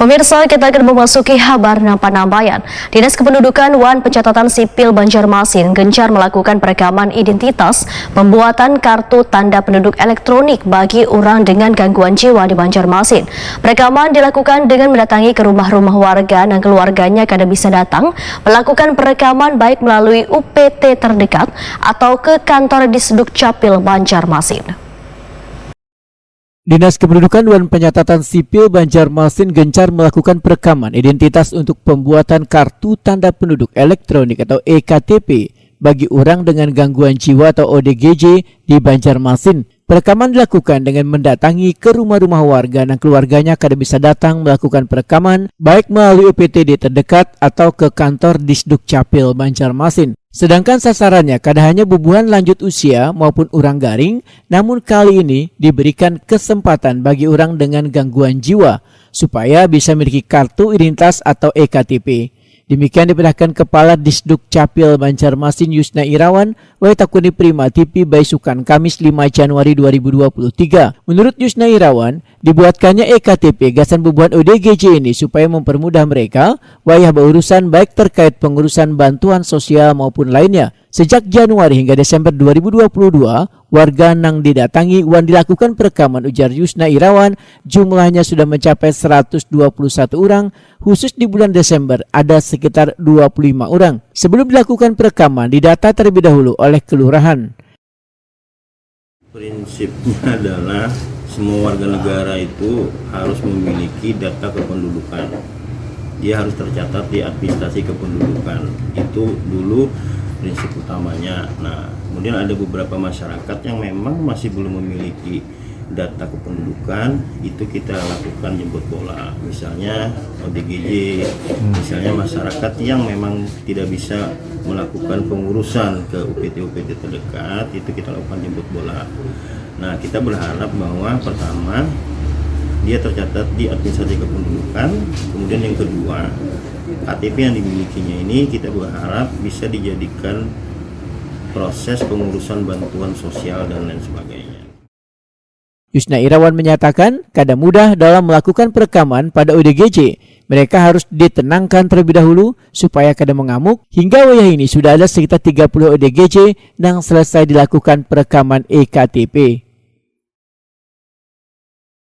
Pemirsa, kita akan memasuki kabar penambahan. Dinas Kependudukan Wan Pencatatan Sipil Banjarmasin gencar melakukan perekaman identitas pembuatan kartu tanda penduduk elektronik bagi orang dengan gangguan jiwa di Banjarmasin. Perekaman dilakukan dengan mendatangi ke rumah-rumah warga dan keluarganya kada bisa datang, melakukan perekaman baik melalui UPT terdekat atau ke kantor Disduk Capil Banjarmasin. Dinas Kependudukan dan Pencatatan Sipil Banjarmasin gencar melakukan perekaman identitas untuk pembuatan kartu tanda penduduk elektronik atau EKTP bagi orang dengan gangguan jiwa atau ODGJ di Banjarmasin. Perekaman dilakukan dengan mendatangi ke rumah-rumah warga dan keluarganya kada bisa datang melakukan perekaman baik melalui UPTD terdekat atau ke kantor Disduk Capil Banjarmasin. Sedangkan sasarannya kada hanya bubuhan lanjut usia maupun orang garing, namun kali ini diberikan kesempatan bagi orang dengan gangguan jiwa supaya bisa memiliki kartu identitas atau EKTP. Demikian dipindahkan Kepala Disduk Capil Banjarmasin Yusna Irawan, Waitakuni Prima TV Baisukan Kamis 5 Januari 2023. Menurut Yusna Irawan, dibuatkannya EKTP gasan bubuhan ODGJ ini supaya mempermudah mereka wayah berurusan baik terkait pengurusan bantuan sosial maupun lainnya. Sejak Januari hingga Desember 2022, warga nang didatangi wan dilakukan perekaman, ujar Yusna Irawan, jumlahnya sudah mencapai 121 orang, khusus di bulan Desember ada sekitar 25 orang. Sebelum dilakukan perekaman, didata terlebih dahulu oleh kelurahan. Prinsipnya adalah semua warga negara itu harus memiliki data kependudukan. Dia harus tercatat di administrasi kependudukan. Itu dulu prinsip utamanya. Nah, kemudian ada beberapa masyarakat yang memang masih belum memiliki data kependudukan, itu kita lakukan jemput bola. Misalnya ODGJ, misalnya masyarakat yang memang tidak bisa melakukan pengurusan ke UPT-UPT terdekat, itu kita lakukan jemput bola. Nah, kita berharap bahwa pertama dia tercatat di administrasi kependudukan, kemudian yang kedua KTP yang dimilikinya ini kita berharap bisa dijadikan proses pengurusan bantuan sosial dan lain sebagainya. Yusna Irawan menyatakan kada mudah dalam melakukan perekaman pada ODGJ. Mereka harus ditenangkan terlebih dahulu supaya kada mengamuk. Hingga wayah ini sudah ada sekitar 30 ODGJ yang selesai dilakukan perekaman EKTP.